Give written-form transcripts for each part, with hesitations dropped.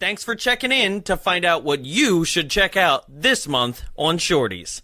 Thanks for checking in to find out what you should check out this month on Shorties.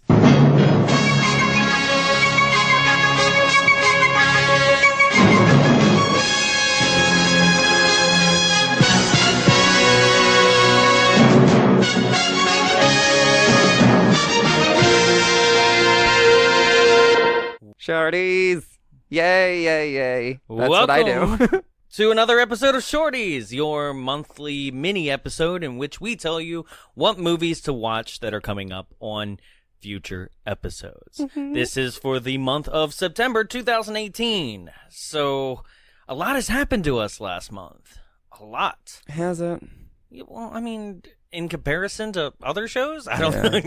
Shorties! Yay, yay, yay. That's what I do. To another episode of Shorties, your monthly mini episode in which we tell you what movies to watch that are coming up on future episodes. This is for the month of September 2018. So, a lot has happened to us last month. A lot. Has it? Yeah, well, I mean, in comparison to other shows? I don't know.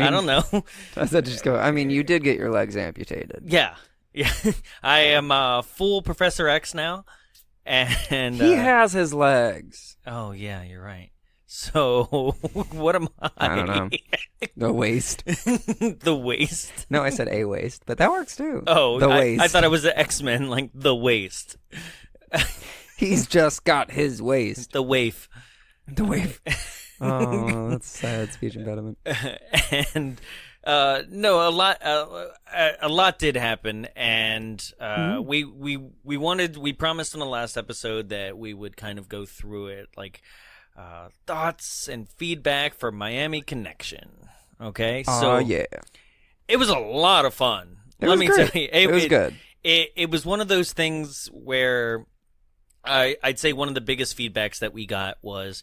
I don't know. You did get your legs amputated. Yeah. I am full Professor X now. And he has his legs. Oh, yeah, you're right. So, what am I? I don't know. The waist. The waist? No, I said a waist, but that works too. Oh, the waist. I thought it was the X-Men, like the waist. He's just got his waist. The waif. The waif. Oh, that's sad speech impediment. And no, a lot did happen, and we promised in the last episode that we would kind of go through it, like thoughts and feedback for Miami Connection. Okay, so yeah, it was a lot of fun. Let me tell you, it was good. It was one of those things where I'd say one of the biggest feedbacks that we got was,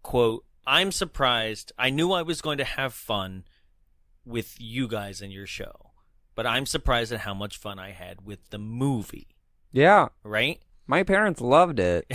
quote, "I'm surprised. I knew I was going to have fun with you guys and your show, but I'm surprised at how much fun I had with the movie." Yeah. Right? My parents loved it.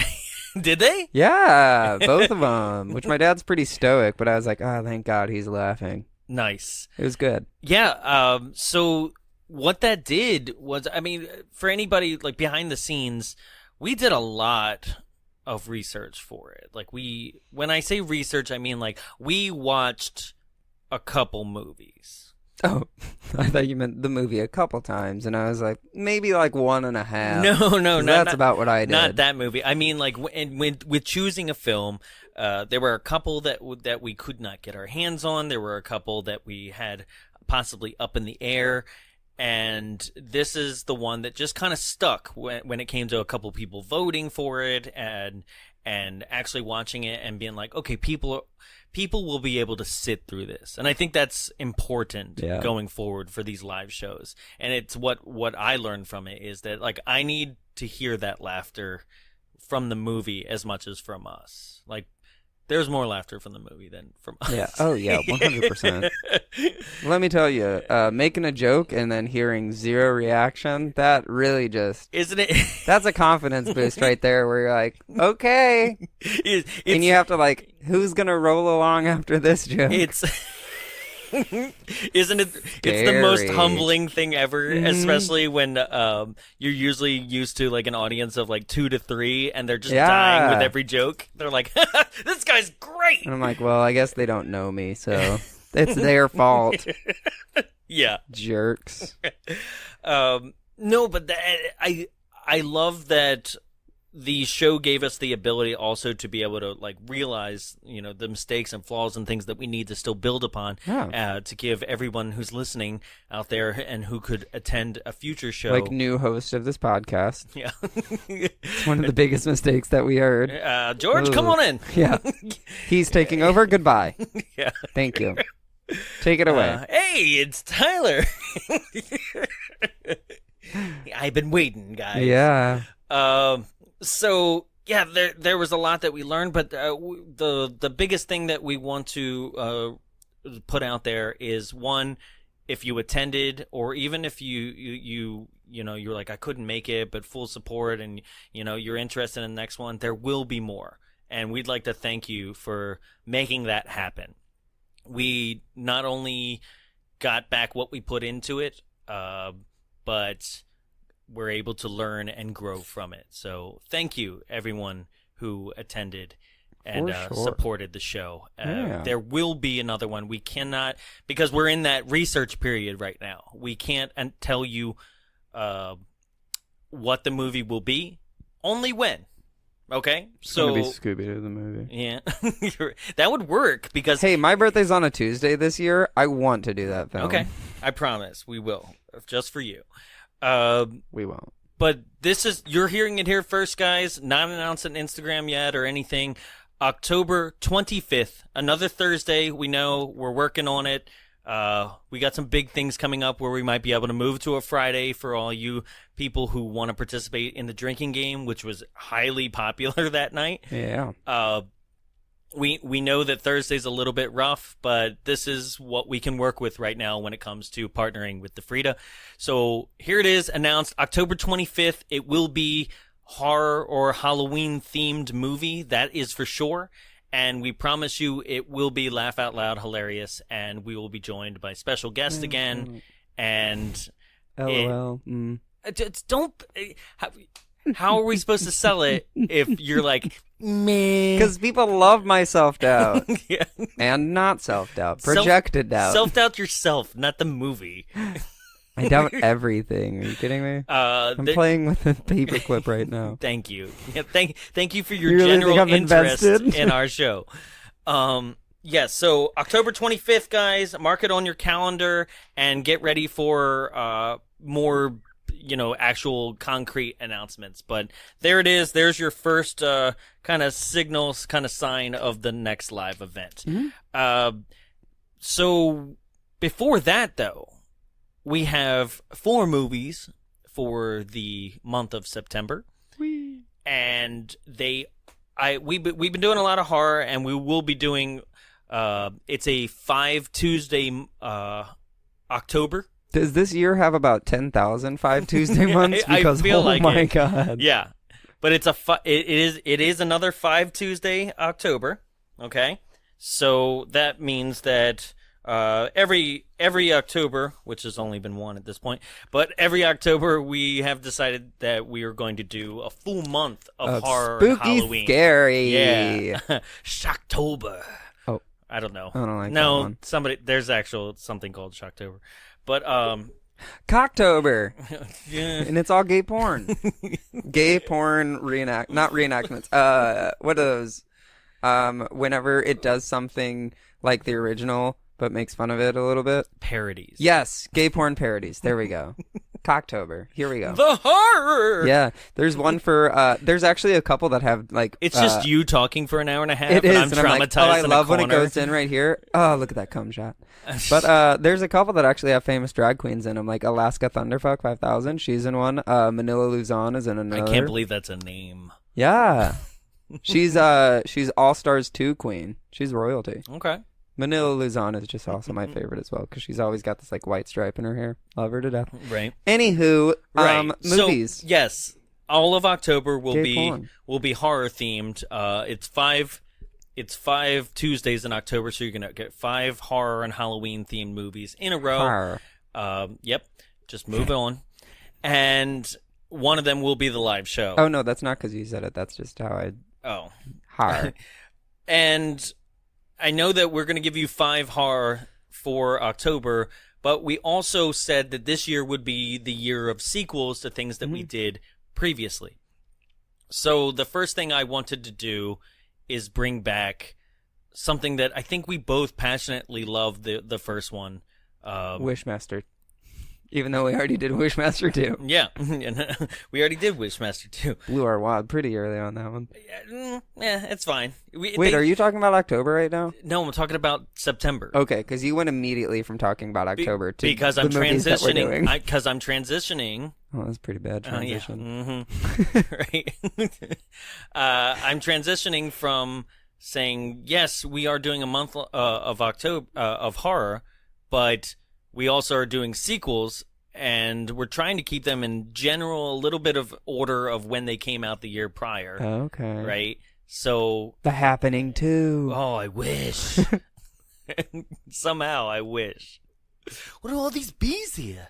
Did they? Yeah, both of them, which my dad's pretty stoic, but I was like, oh, thank God he's laughing. Nice. It was good. Yeah, so what that did was, I mean, for anybody, like, behind the scenes, we did a lot of research for it. Like, when I say research, I mean, like, we watched a couple movies. Oh, I thought you meant the movie a couple times, and I was like, maybe like 1.5. No, that's about what I did. Not that movie. I mean, like, with choosing a film, there were a couple that we could not get our hands on. There were a couple that we had possibly up in the air, and this is the one that just kind of stuck when it came to a couple people voting for it and actually watching it and being like, okay, people will be able to sit through this. And I think that's important going forward for these live shows. And it's what I learned from it is that, like, I need to hear that laughter from the movie as much as from us. Like, there's more laughter from the movie than from us. Yeah. Oh, yeah. 100%. Let me tell you, making a joke and then hearing zero reaction, that really just... Isn't it? That's a confidence boost right there where you're like, okay. And you have to, like, who's going to roll along after this joke? Isn't it? Scary. It's the most humbling thing ever, especially when you're usually used to like an audience of like 2 to 3, and they're just dying with every joke. They're like, "This guy's great." And I'm like, well, I guess they don't know me, so it's their fault. Yeah, jerks. No, but I love that the show gave us the ability also to be able to like realize, you know, the mistakes and flaws and things that we need to still build upon to give everyone who's listening out there and who could attend a future show. Like new host of this podcast. Yeah. It's one of the biggest mistakes that we heard. George, come on in. Yeah. He's taking over. Goodbye. Yeah. Thank you. Take it away. Hey, it's Tyler. I've been waiting, guys. Yeah. So yeah, there was a lot that we learned, but the biggest thing that we want to put out there is, one, if you attended, or even if you know you're like, I couldn't make it, but full support, and you know you're interested in the next one, there will be more, and we'd like to thank you for making that happen. We not only got back what we put into it, but we're able to learn and grow from it. So thank you, everyone who attended and supported the show. There will be another one. We cannot, because we're in that research period right now, we can't tell you what the movie will be, only when. Okay, It's gonna be so Scooby-Doo the movie. yeah, that would work because Hey, my birthday's on a Tuesday this year. I want to do that film. okay, I promise we will just for you. We won't. But you're hearing it here first, guys. Not announced on Instagram yet or anything. October 25th, another Thursday. We know we're working on it. We got some big things coming up where we might be able to move to a Friday for all you people who want to participate in the drinking game, which was highly popular that night. Yeah. We know that Thursday's a little bit rough, but this is what we can work with right now when it comes to partnering with the Frida. So here it is, announced October 25th. It will be horror or Halloween themed movie. That is for sure. And we promise you it will be laugh out loud hilarious, and we will be joined by special guests again. And LOL. don't. How are we supposed to sell it if you're like, meh? Because people love my self-doubt. Yeah. And not self-doubt. Projected doubt. Self-doubt yourself, not the movie. I doubt everything. Are you kidding me? I'm playing with a paperclip right now. Thank you. Yeah, thank you for your You really general think I'm interest invested? in our show. Yes, so October 25th, guys, mark it on your calendar and get ready for more, actual concrete announcements. But there it is. There's your first kind of signals, kind of sign of the next live event. Mm-hmm. So before that, though, we have 4 movies for the month of September. Whee. And we've been doing a lot of horror, and we will be doing it's a 5 Tuesday October. Does this year have about 10,000 5 Tuesday months? I Because feel like my it. god. Yeah. But it is another 5 Tuesday October, okay? So that means that every October, which has only been one at this point, but every October we have decided that we are going to do a full month of horror and spooky, Halloween. scary. Yeah. Shocktober. Oh. I don't know. I don't like that one. There's something called Shocktober. But Cocktober. yeah. And it's all gay porn. Gay porn not reenactments. What are those? Whenever it does something like the original but makes fun of it a little bit. Parodies. Yes, gay porn parodies. There we go. Cocktober. Here we go. The horror. Yeah, there's one for. There's actually a couple that have like. It's just you talking for an hour and a half. It is, I'm and I'm like, traumatized. oh, I in love a when it corner. goes in right here. Oh, look at that cum shot. But there's a couple that actually have famous drag queens in them, like Alaska Thunderfuck 5000. She's in one. Manila Luzon is in another. I can't believe that's a name. Yeah, she's All Stars 2 queen. She's royalty. Okay. Manila Luzon is just also my favorite as well because she's always got this like white stripe in her hair. Love her to death. Right. Anywho, Right. movies. So, yes, all of October will Gay be porn. horror themed. It's 5 Tuesdays in October, so you're gonna get 5 horror and Halloween themed movies in a row. Horror. Yep. Just move on, and one of them will be the live show. Oh no, that's not because you said it. That's just how I. Oh. Horror. And I know that we're going to give you 5 horror for October, but we also said that this year would be the year of sequels to things that we did previously. So the first thing I wanted to do is bring back something that I think we both passionately loved the first one. Wishmaster. Even though we already did Wishmaster 2. Yeah, we already did Wishmaster 2. Blew our wad pretty early on that one. Yeah, it's fine. Wait, are you talking about October right now? No, I'm talking about September. Okay, because you went immediately from talking about October to because the I'm movies that we're doing. transitioning. Because I'm transitioning. Oh, that's a pretty bad transition. Right. I'm transitioning from saying yes, we are doing a month of October of horror, but we also are doing sequels, and we're trying to keep them in general a little bit of order of when they came out the year prior. Okay. Right. So. The Happening 2. Oh, I wish. Somehow, I wish. What are all these bees here?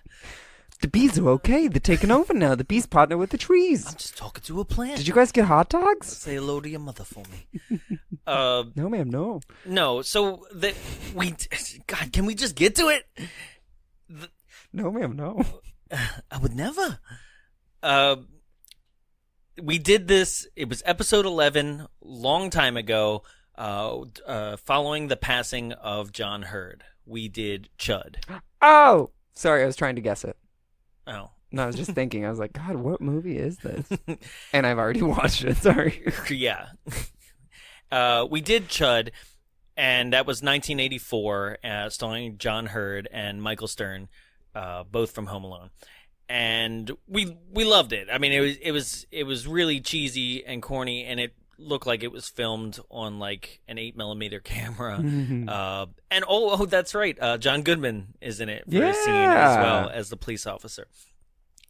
The bees are okay. They're taking over now. The bees partner with the trees. I'm just talking to a plant. Did you guys get hot dogs? Say hello to your mother for me. No, ma'am, no. No, so God, can we just get to it? No, ma'am, no. I would never. we did this. It was episode 11, long time ago, following the passing of John Hurd. We did Chud. Oh! Sorry, I was trying to guess it. Oh. No, I was just thinking. I was like, God, what movie is this? And I've already watched it. Sorry. Yeah. We did Chud, and that was 1984, starring John Hurd and Michael Stern, both from Home Alone. And we loved it. I mean, it was really cheesy and corny, and it looked like it was filmed on like an 8mm camera. And that's right. John Goodman is in it for a scene as well as the police officer.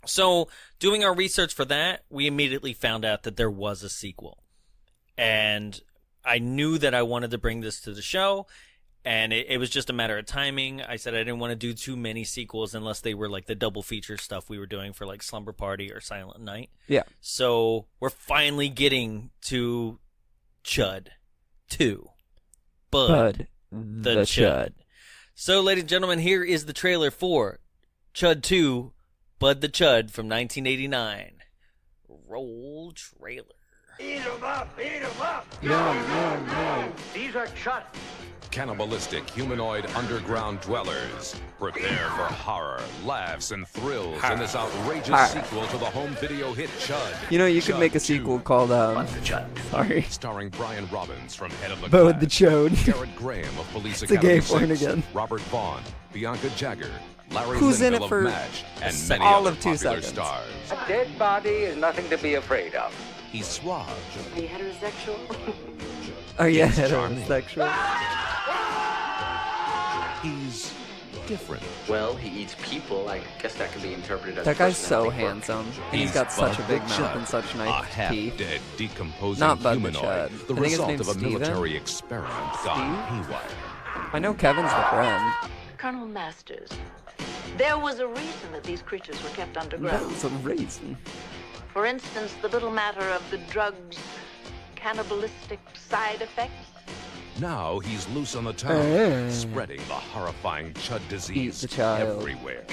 So, doing our research for that, we immediately found out that there was a sequel. And I knew that I wanted to bring this to the show, and it was just a matter of timing. I said I didn't want to do too many sequels unless they were like the double feature stuff we were doing for like Slumber Party or Silent Night. Yeah. So, we're finally getting to Chud 2. Bud the Chud. So, ladies and gentlemen, here is the trailer for Chud 2, Bud the Chud from 1989. Roll trailer. Eat 'em up! Eat 'em up! No. These are Chud. Cannibalistic humanoid underground dwellers. Prepare for horror, laughs, and thrills in this outrageous sequel to the home video hit Chud. You know, you could Chud make a 2, sequel called, Bud the Chud. Sorry. starring Brian Robbins from Head of the Bud Class, the Chode. Garrett Graham of Police It's a Academy gay porn 6, again. Robert Vaughn, Bianca Jagger, Larry Who's in Linville it for of MASH, and many all other of 2 popular seconds. stars. A dead body is nothing to be afraid of. He's suave. Are you heterosexual? Oh, yeah, He's charming. heterosexual. He's different. Well, he eats people. I guess that can be interpreted as That guy's so personality quirk. handsome. And he's got such a Bud big the mouth Chud, and such a nice teeth. half-dead, decomposing Not Bud the humanoid, Chud. the I think his result name's of a Steven. military experiment gone haywire. I know Kevin's the friend. Colonel Masters, there was a reason that these creatures were kept underground. That's a reason. For instance, the little matter of the drug's cannibalistic side effects. Now he's loose on the town, spreading the horrifying Chud disease Eat the child. everywhere.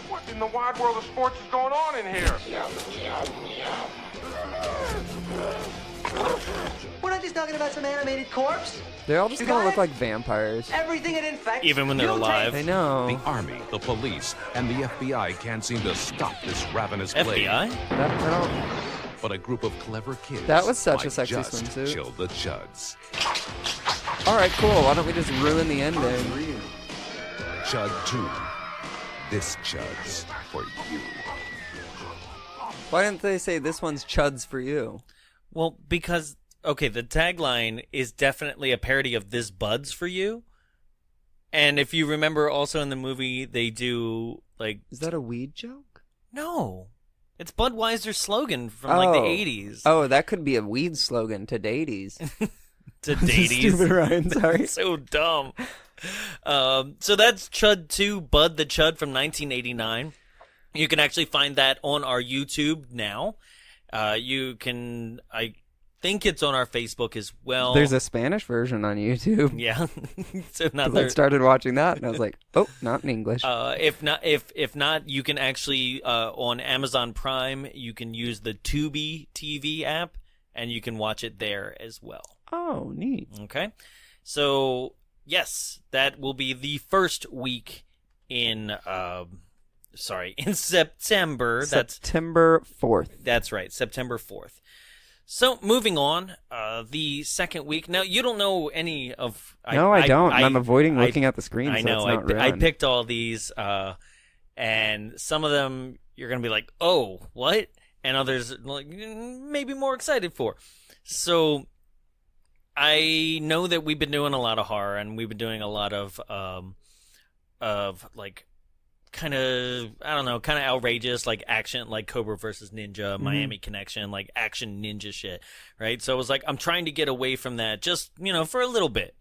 What in the wide world of sports is going on in here? We're not just talking about some animated corpse. They all just You kind of got look it? like vampires. Everything it infects. Even when they're alive. I know. The army, the police, and the FBI can't seem to stop this ravenous plague. FBI? I don't... But a group of clever kids That was such a might sexy just swimsuit. chill the Chuds. All right, cool. Why don't we just ruin the ending? Chud 2. This Chud's for you. Why didn't they say this one's Chuds for you? Well, because, okay, the tagline is definitely a parody of This Bud's for You. And if you remember also in the movie, they do, like... Is that a weed joke? No. It's Budweiser's slogan from, like, the 80s. Oh, that could be a weed slogan to daties. To daties. Stupid Ryan, sorry. So dumb. So that's Chud 2, Bud the Chud from 1989. You can actually find that on our YouTube now. You can, I think it's on our Facebook as well. There's a Spanish version on YouTube. Yeah. So not I started watching that and I was like, oh, not in English. if not, you can actually on Amazon Prime, you can use the Tubi TV app and you can watch it there as well. Oh, neat. Okay. So, yes, that will be the first week in in September. September 4th. That's right, September 4th. So, moving on, the second week. Now, you don't know any of... No, I don't. I'm avoiding looking at the screen, I so know. it's not I ruined. picked all these, and some of them you're going to be like, oh, what? And others, like, maybe more excited for. So, I know that we've been doing a lot of horror, and we've been doing a lot of like, kind of, I don't know, kind of outrageous, like action, like Cobra versus Ninja, Miami Connection, like action ninja shit, right? So I was like, I'm trying to get away from that just, for a little bit.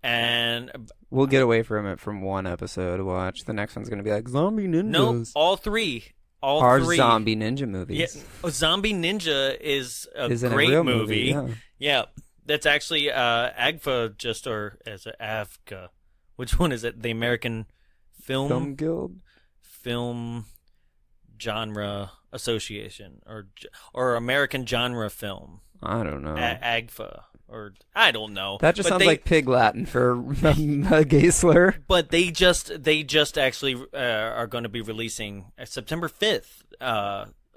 And we'll get away from it from one episode to watch. The next one's going to be like Zombie Ninjas. no, all three. Our zombie ninja movies. Yeah, Zombie Ninja is a Isn't great a real movie. Yeah. That's actually AGFA AFCA. Which one is it? The American Film Guild? Film Genre Association or American Genre Film. I don't know. AGFA, or I don't know. That just sounds like pig Latin for a gay slur. But they just actually are going to be releasing September 5th,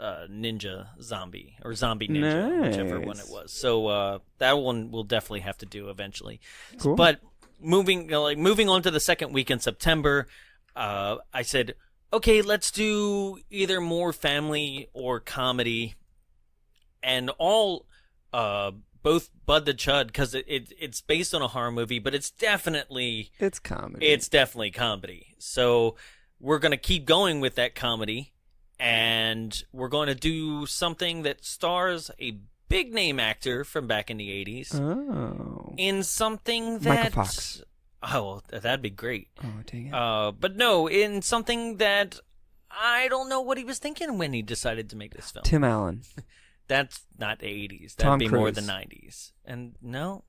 Ninja Zombie or Zombie Ninja, whichever one it was. So that one we'll definitely have to do eventually. Cool. But moving on to the second week in September, I said, okay, let's do either more family or comedy, and all. Both Bud the Chud, because it's based on a horror movie, but it's definitely comedy. It's definitely comedy. So we're gonna keep going with that comedy, and we're going to do something that stars a big name actor from back in the 80s. Oh. In something that Michael Fox. Oh, that'd be great. Oh, dang it. But no, in something that I don't know what he was thinking when he decided to make this film. Tim Allen. That's not the 80s. That'd Tom be Cruise. more the 90s. And no.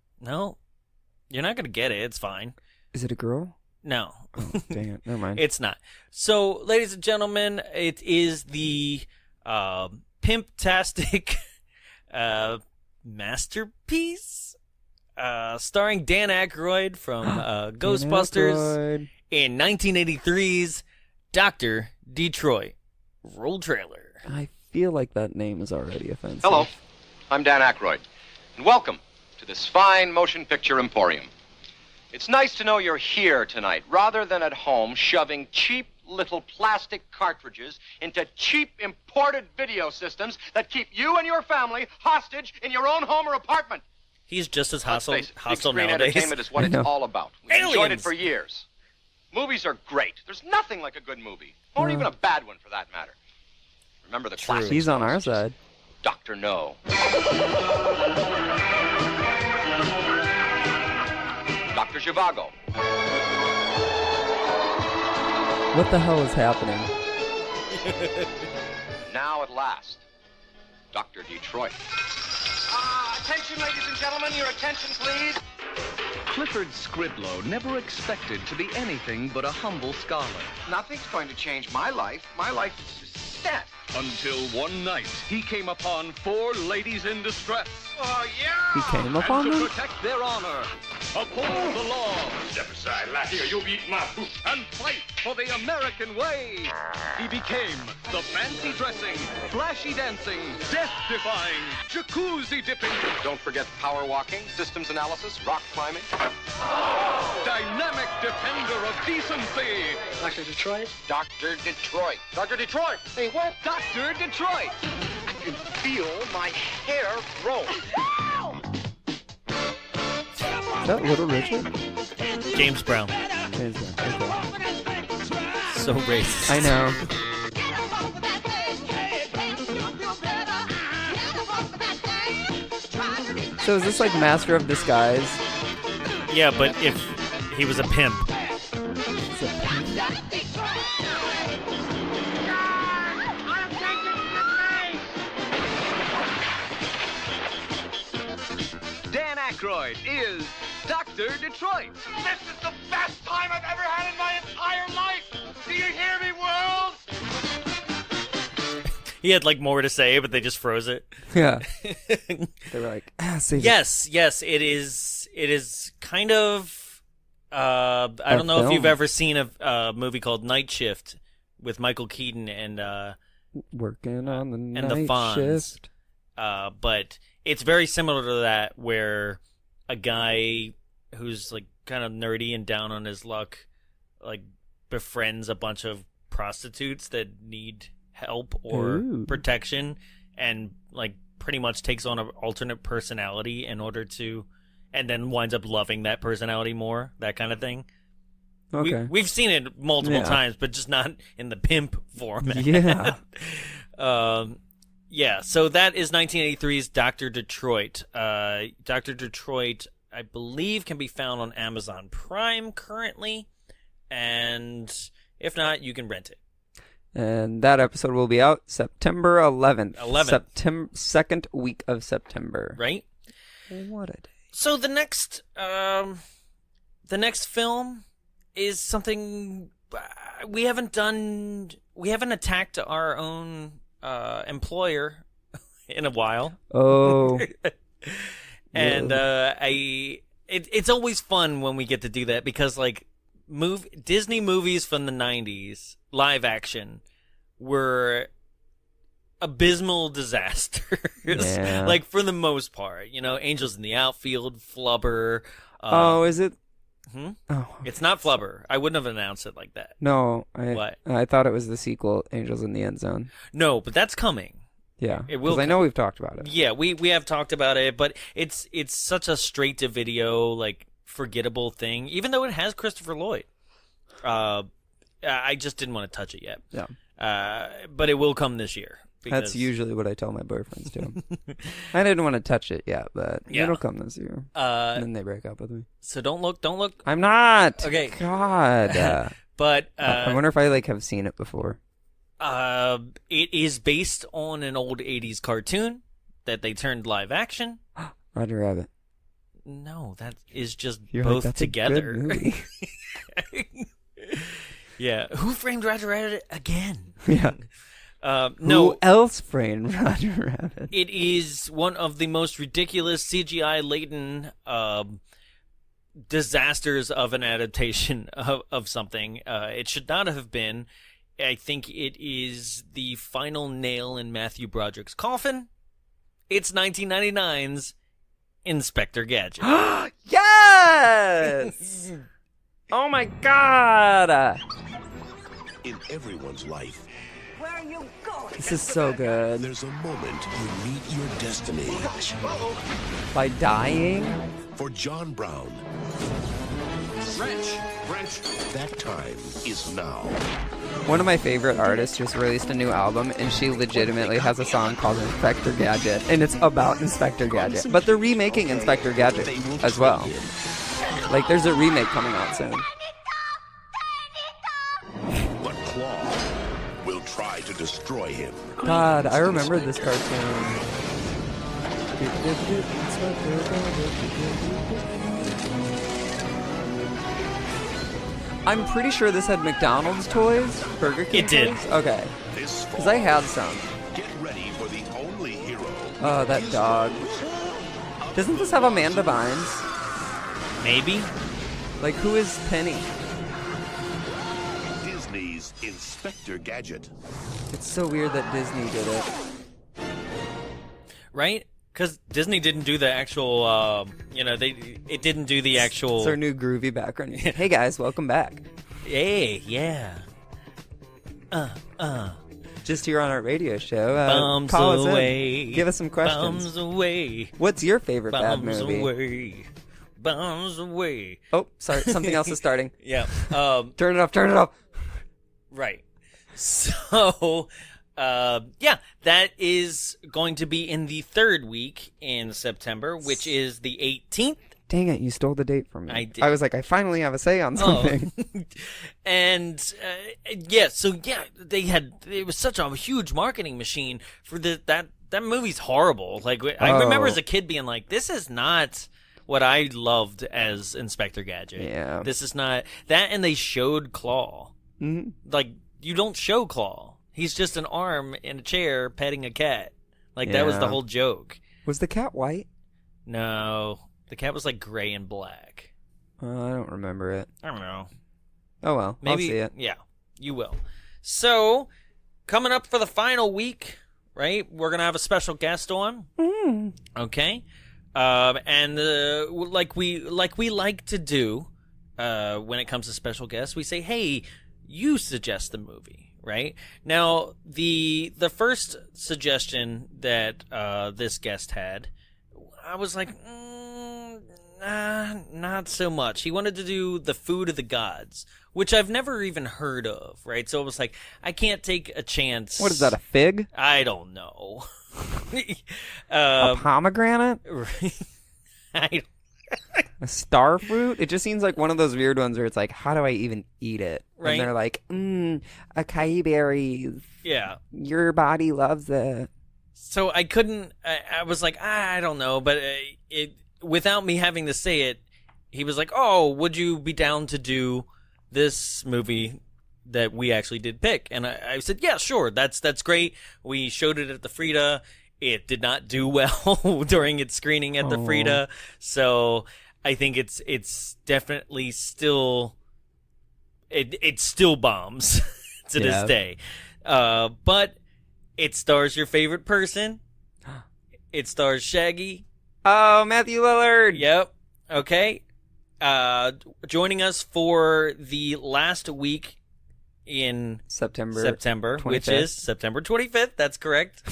You're not going to get it. It's fine. Is it a girl? No. Oh, dang it. Never mind. It's not. So, ladies and gentlemen, it is the Pimptastic masterpiece starring Dan Aykroyd from Ghostbusters Aykroyd. in 1983's Dr. Detroit. Roll trailer. I feel like that name is already offensive. Hello, I'm Dan Aykroyd, and welcome to this fine motion picture emporium. It's nice to know you're here tonight, rather than at home shoving cheap little plastic cartridges into cheap imported video systems that keep you and your family hostage in your own home or apartment. He's just as Let's hostile face it, big screen nowadays. entertainment is what it's all about. We've enjoyed it Aliens. for years. Movies are great. There's nothing like a good movie, or even a bad one for that matter. Remember the classics. He's on our side. Dr. No. Dr. Zhivago. What the hell is happening? Now at last, Dr. Detroit. Attention, ladies and gentlemen, your attention, please. Clifford Scriblow never expected to be anything but a humble scholar. Nothing's going to change my life. My life is set. Until one night, he came upon 4 ladies in distress. Oh, yeah! He came upon And to them? protect their honor, uphold the law, Step aside, lass. Here, you'll be eating my food. and fight for the American way. He became the fancy dressing, flashy dancing, death-defying, jacuzzi dipping, Don't forget power walking, systems analysis, rock climbing. dynamic defender of decency. Dr. Detroit? Dr. Detroit. Dr. Detroit! Hey, what? Dr. Detroit. I can feel my hair grow. Is that Little Richard? James Brown. James Brown. Okay. So racist. I know. So is this like Master of Disguise? Yeah, but if he was a pimp. Dan Aykroyd is Dr. Detroit. This is the best time I've ever had in my entire life. Do you hear me, world? He had like more to say, but they just froze it. Yeah. They were like, save it. Yes, it is. It is kind of. I don't know if you've film. ever seen a movie called Night Shift with Michael Keaton and Working on the and night the Fonz. shift. But it's very similar to that, where a guy who's like kind of nerdy and down on his luck, like befriends a bunch of prostitutes that need help or Ooh. protection, and like pretty much takes on an alternate personality in order to, and then winds up loving that personality more, that kind of thing. Okay. We've seen it multiple Yeah. times, but just not in the pimp format. Yeah. Yeah, so that is 1983's Dr. Detroit. Dr. Detroit, I believe, can be found on Amazon Prime currently, and if not, you can rent it. And that episode will be out September 11th. 11th. September, second week of September. Right? What a day. So the next film is something we haven't done. We haven't attacked our own employer in a while. Oh. And it's always fun when we get to do that because like Disney movies from the 90s, live action, were abysmal disasters. Yeah. Like for the most part, Angels in the Outfield, Flubber. Is it? Oh. It's not Flubber. I wouldn't have announced it like that. No. What? I thought it was the sequel, Angels in the End Zone. No, but that's coming. Yeah, it will. Because I know we've talked about it. Yeah, we have talked about it, but it's such a straight to video, like forgettable thing. Even though it has Christopher Lloyd, I just didn't want to touch it yet. Yeah, but it will come this year. That's usually what I tell my boyfriends too. I didn't want to touch it yet, but it'll come this year. And then they break up with me. So don't look. I'm not. Okay. God. But I wonder if I have seen it before. It is based on an old 80s cartoon that they turned live action. Roger Rabbit. No, that is just You're both that's together. A good movie. Yeah. Who framed Roger Rabbit again? Yeah. No. Who else framed Roger Rabbit? It is one of the most ridiculous CGI-laden disasters of an adaptation of something. It should not have been. I think it is the final nail in Matthew Broderick's coffin. It's 1999's Inspector Gadget. Yes! Oh my God! In everyone's life, Where are you going? This is so good. there's a moment you meet your destiny. By dying? For John Brown, Wrench. that time is now. One of my favorite artists just released a new album, and she legitimately has a song called Inspector Gadget, and it's about Inspector Gadget. But they're remaking Inspector Gadget as well. Like, there's a remake coming out soon. But Claw will try to destroy him. God, I remember this cartoon. I'm pretty sure this had McDonald's toys, Burger King It did. toys? Okay. This Because I had some. Get ready for the only hero. Oh, that dog. Doesn't this have Amanda Bynes? Maybe. Like, who is Penny? Disney's Inspector Gadget. It's so weird that Disney did it. Right? Because Disney didn't do the actual, it didn't do the actual... It's our new groovy background. Hey guys, welcome back. Hey, yeah. Just here on our radio show. Bums call us away. in. Give us some questions. Bums away. What's your favorite bad Bums movie? away. Bums away. Oh, sorry. Something else is starting. Yeah. Turn it off. Turn it off. Right. So... that is going to be in the third week in September, which is the 18th. Dang it, you stole the date from me. I did. I was like, I finally have a say on something. And, it was such a huge marketing machine for that movie's horrible. Like, I remember as a kid being like, this is not what I loved as Inspector Gadget. Yeah. This is not that, and they showed Claw. Mm-hmm. Like, you don't show Claw. He's just an arm in a chair petting a cat. Like, that was the whole joke. Was the cat white? No. The cat was, like, gray and black. I don't remember it. I don't know. Oh, well. Maybe, I'll see it. Yeah, you will. So, coming up for the final week, right, we're going to have a special guest on. Mm. Okay? And like we like to do when it comes to special guests, we say, hey, you suggest the movie. Right now, the first suggestion that this guest had, I was like, not so much. He wanted to do The Food of the Gods, which I've never even heard of. Right, so it was like, I can't take a chance. What is that? A fig? I don't know. A pomegranate? I don't. A star fruit? It just seems like one of those weird ones where it's like, how do I even eat it? Right. And they're like, acai berries. Yeah. Your body loves it. So I couldn't, I was like, I don't know, but without me having to say it, he was like, oh, would you be down to do this movie that we actually did pick. And I said, yeah, sure, that's great. We showed it at the Frida. It did not do well during its screening at the Frida, so I think it's definitely still it still bombs to this day. But it stars your favorite person. It stars Shaggy. Oh, Matthew Lillard. Yep. Okay. Joining us for the last week in September 25th. Which is September 25th. That's correct.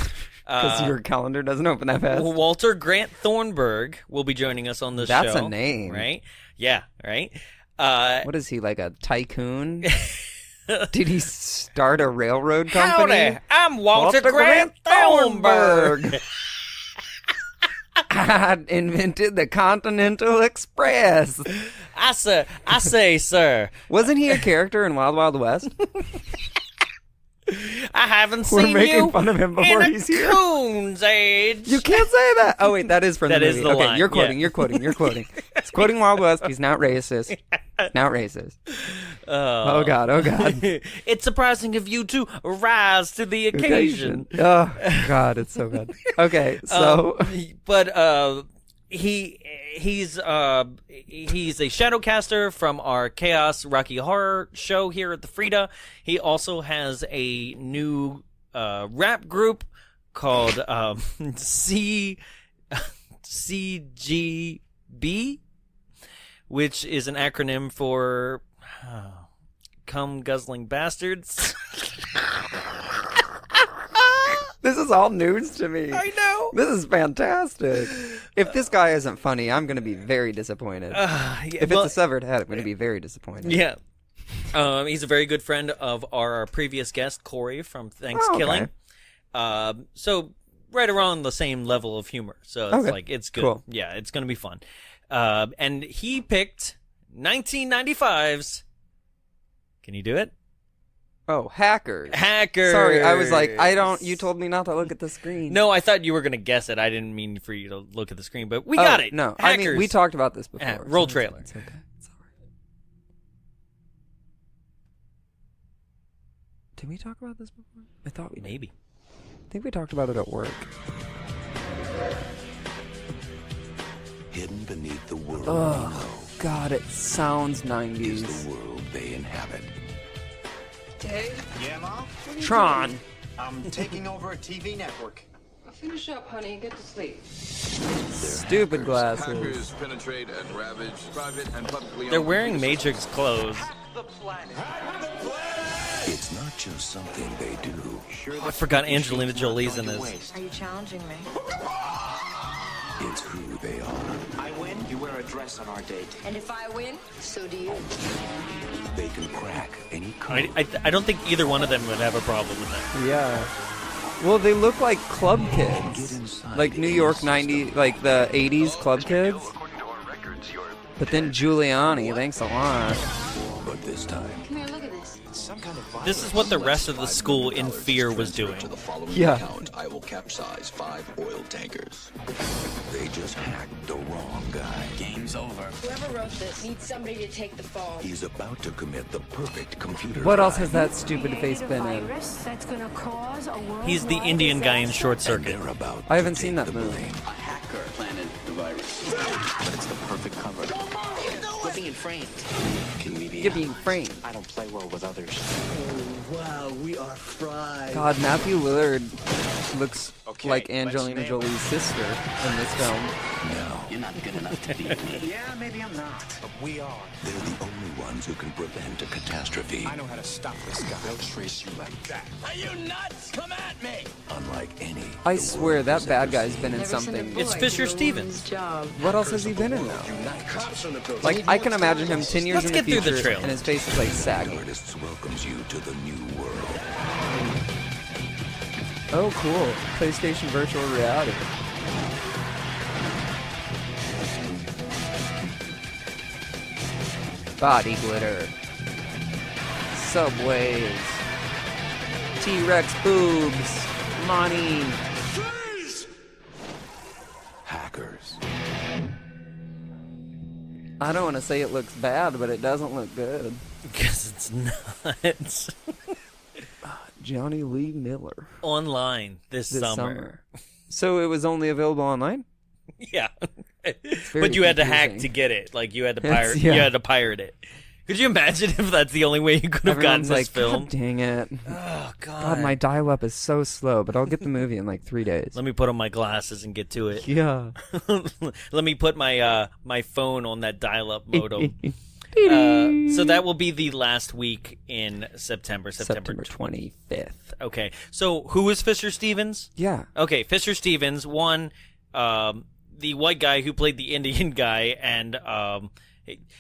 Because your calendar doesn't open that fast. Walter Grant Thornburg will be joining us on the show. That's a name. Right? Yeah, right? What is he, like a tycoon? Did he start a railroad company? Howdy, I'm Walter Grant Thornburg. I invented the Continental Express. I say, sir. Wasn't he a character in Wild Wild West? I haven't We're seen making you fun of him before in he's a here. coon's age. You can't say that. Oh wait, that is from That the is movie. the Okay, line, you're quoting. yeah. You're quoting. You're quoting. He's quoting Wild West. He's not racist. Not racist. Oh God. Oh God. It's surprising of you to rise to the occasion. Oh God, it's so bad. Okay, so but he's a shadowcaster from our Chaos Rocky Horror show here at the Frida. He also has a new rap group called CGB, which is an acronym for Cum Guzzling Bastards. this is all news to me. I know. This is fantastic. If this guy isn't funny, I'm going to be very disappointed. If it's a severed head, I'm going to be very disappointed. Yeah. He's a very good friend of our previous guest, Corey, from Thanksgiving. So right around the same level of humor. So it's like, it's good. Cool. Yeah, it's going to be fun. And he picked 1995's... Can you do it? Oh, Hackers. Hackers. Sorry, I was like, you told me not to look at the screen. No, I thought you were going to guess it. I didn't mean for you to look at the screen, but we got it. No, Hackers. I mean, we talked about this before. Roll trailer. It's okay. It's all right. Did we talk about this before? I thought we did. Maybe. I think we talked about it at work. Hidden beneath the world Oh, God, it sounds 90s. is the world they inhabit. Dave? Yeah, Mom? Tron. I'm taking over a TV network. Finish up, honey. Get to sleep. Stupid glasses. Hackers penetrate and ravage private and publicly They're owned wearing Matrix clothes. It's not just something they do. I forgot Angelina Jolie's in this. Are you challenging me? It's who they are. I win, you wear a dress on our date. And if I win, so do you. They can crack any code. I don't think either one of them would have a problem with that. Yeah. Well, they look like club kids. Like New York 90, like the 80s club kids. But then Giuliani, thanks a lot. But this time, Come here, look at this. Some kind of This is what the rest of the school in Fear was doing. to the following Yeah. account, I will capsize 5 oil tankers. They just hacked the wrong guy. game's over. Whoever wrote this needs somebody to take the fall. He's about to commit the perfect computer What else crime. has that stupid face been in? That's gonna cause a worldwide He's the Indian guy in Short And Circuit. they're about I haven't to seen take that the movie. blame. A hacker planted the virus. But it's the perfect cover. We're being framed. Can we be Give me framed. I don't play well with others. wow, we are fried. God, Matthew Lillard looks Okay, like let's Angelina nail it. Jolie's sister in this film. No, You're not good enough to beat me. Yeah, maybe I'm not, but we are. they're the only ones who can prevent a catastrophe. I know how to stop this guy. They'll trace you like that. Are you nuts? Come at me! Unlike any I the swear world that has bad ever guy's seen. been in something. It's Fisher Stevens. What else has he been in now? Like, I can imagine him 10 years Let's in the get through the future, trailer. and his face is like sagging. Artists welcomes you to the new world. Oh, cool. PlayStation Virtual Reality. Body glitter. Subways. T-Rex boobs. Money. Hackers. I don't want to say it looks bad, but it doesn't look good. Because it's not. Johnny Lee Miller. Online this summer. So it was only available online? Yeah. But you had to hack to get it. Like, you had to pirate. You had to pirate it. Could you imagine if that's the only way you could have gotten this film? God dang it. Oh, God. God, my dial-up is so slow, but I'll get the movie in like 3 days. Let me put on my glasses and get to it. Yeah. Let me put my my phone on that dial-up modem. So that will be the last week in September 25th. Okay. So who is Fisher Stevens? Yeah. Okay, Fisher Stevens, one, the white guy who played the Indian guy, and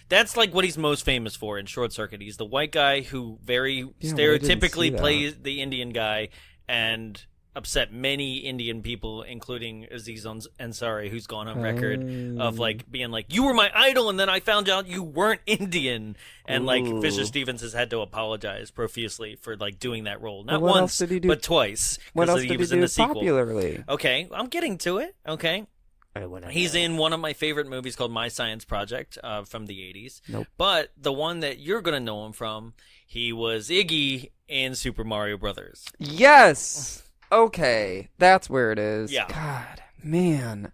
that's like what he's most famous for in Short Circuit. He's the white guy who very stereotypically plays the Indian guy and upset many Indian people, including Aziz Ansari, who's gone on record of like being like, "You were my idol, and then I found out you weren't Indian." And like Fisher Stevens has had to apologize profusely for like doing that role, not once but twice. What else he did was he in do the sequel. popularly? Okay, I'm getting to it. Okay. He's in one of my favorite movies called My Science Project from the 80s. Nope. But the one that you're going to know him from, he was Iggy in Super Mario Brothers. Yes! Okay, that's where it is. Yeah. God, man.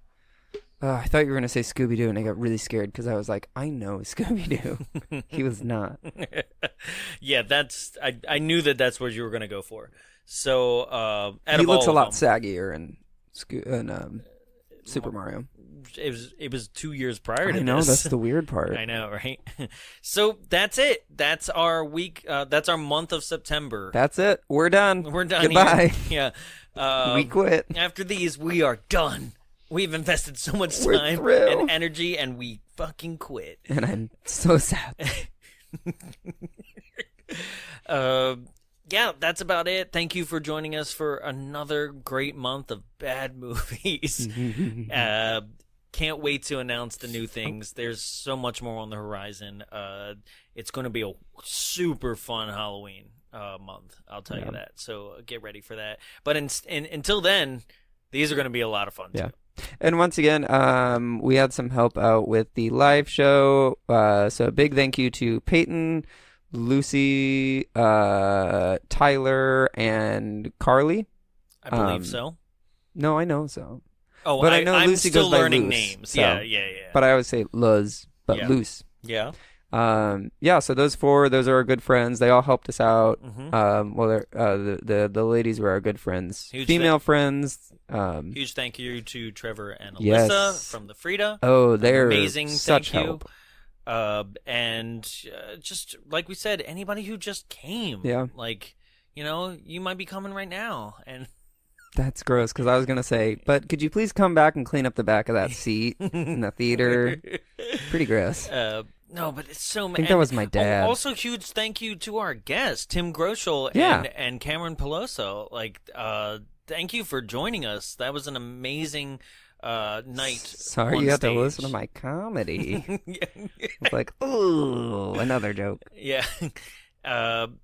I thought you were going to say Scooby-Doo, and I got really scared because I was like, I know Scooby-Doo. He was not. Yeah, I knew that's what you were going to go for. So, he looks a lot saggier in Super Mario. It was 2 years prior to this. I know, that's the weird part. I know, right? So that's it. That's our week. That's our month of September. That's it. We're done. We're done. Goodbye. Here. Yeah. We quit. After these, we are done. We've invested so much time and energy, and we fucking quit. And I'm so sad. Yeah, that's about it. Thank you for joining us for another great month of bad movies. Can't wait to announce the new things. There's so much more on the horizon. It's going to be a super fun Halloween month. I'll tell you that. So get ready for that. But until then, these are going to be a lot of fun too. And once again, we had some help out with the live show. So a big thank you to Peyton, Lucy, Tyler, and Carly. I believe so. No, I know so. Oh, but I know I'm Lucy still goes by learning Luce, names. So. Yeah. But I always say Luz, but Luce. Yeah. So those are our good friends. They all helped us out. Mm-hmm. The ladies were our good friends. Huge Female friends. Huge thank you to Trevor and Alyssa from the Frida. Oh, they're amazing. Such thank help. You. And just like we said, anybody who just came. Yeah. Like, you might be coming right now. And that's gross, because I was going to say, but could you please come back and clean up the back of that seat in the theater? Pretty gross. No, but it's so... I think that was my dad. Also, huge thank you to our guests, Tim Groschel and Cameron Peloso. Like, thank you for joining us. That was an amazing night. Sorry you had to listen to my comedy. It's like, ooh, another joke. Yeah.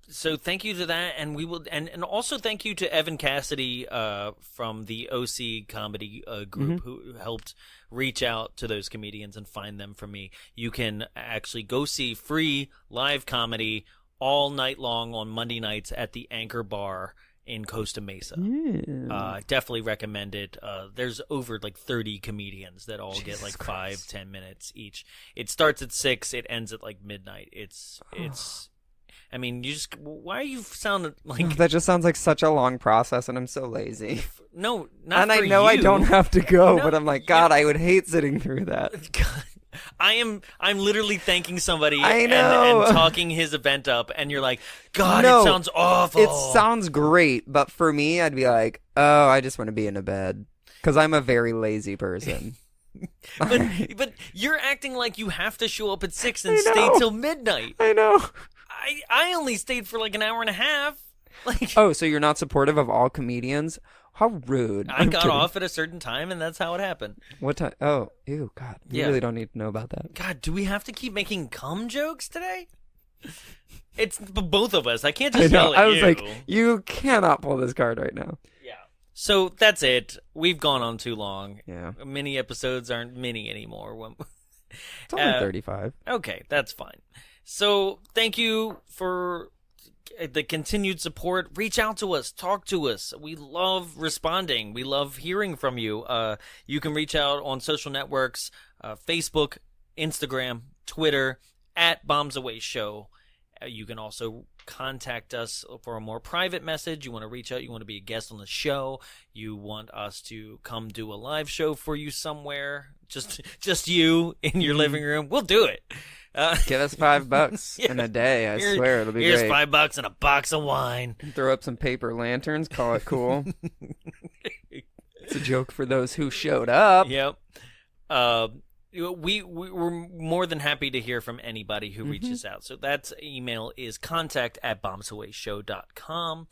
So thank you to that, and we will, and also thank you to Evan Cassidy from the OC comedy group who helped reach out to those comedians and find them for me. You can actually go see free live comedy all night long on Monday nights at the Anchor Bar in Costa Mesa. Definitely recommend it. There's over like 30 comedians that all get like 5-10 minutes each. It starts at 6, it ends at like midnight. It's I mean, why are you sounding like... That just sounds like such a long process, and I'm so lazy. No, not and for you. I know I don't have to go, No, but I'm like, God, I would hate sitting through that. God, I'm literally thanking somebody I know. and talking his event up, and you're like, God, No, it sounds awful. It sounds great, but for me, I'd be like, oh, I just want to be in a bed, because I'm a very lazy person. but you're acting like you have to show up at 6 and stay till midnight. I know. I only stayed for like an hour and a half. Like, oh, so you're not supportive of all comedians? How rude. I got off at a certain time, and that's how it happened. What time? Oh, ew, God. You really don't need to know about that. God, do we have to keep making cum jokes today? It's both of us. I can't just yell at you. I was like, you cannot pull this card right now. Yeah. So that's it. We've gone on too long. Yeah. Mini episodes aren't mini anymore. It's only 35. Okay, that's fine. So thank you for the continued support. Reach out to us. Talk to us. We love responding. We love hearing from you. You can reach out on social networks, Facebook, Instagram, Twitter, @BombsAwayShow. You can also contact us for a more private message. You want to reach out. You want to be a guest on the show. You want us to come do a live show for you somewhere. Just you in your living room. We'll do it. Give us $5 in a day. I swear it'll be here's great. $5 and a box of wine. Throw up some paper lanterns. Call it cool. It's a joke for those who showed up. Yep. We're more than happy to hear from anybody who reaches out. So that email is contact@bombsawayshow.com.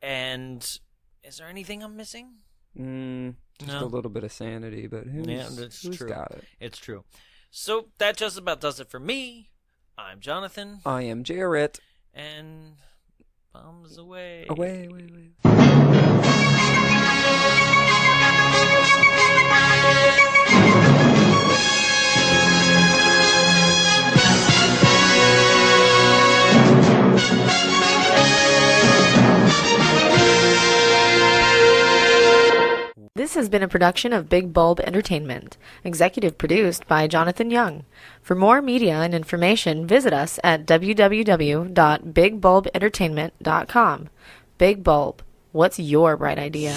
And is there anything I'm missing? Just a little bit of sanity, but who's true. got it? It's true. So that just about does it for me. I'm Jonathan. I am Jarrett. And bombs away. Away. This has been a production of Big Bulb Entertainment, executive produced by Jonathan Young. For more media and information, visit us at www.bigbulbentertainment.com. Big Bulb, what's your bright idea?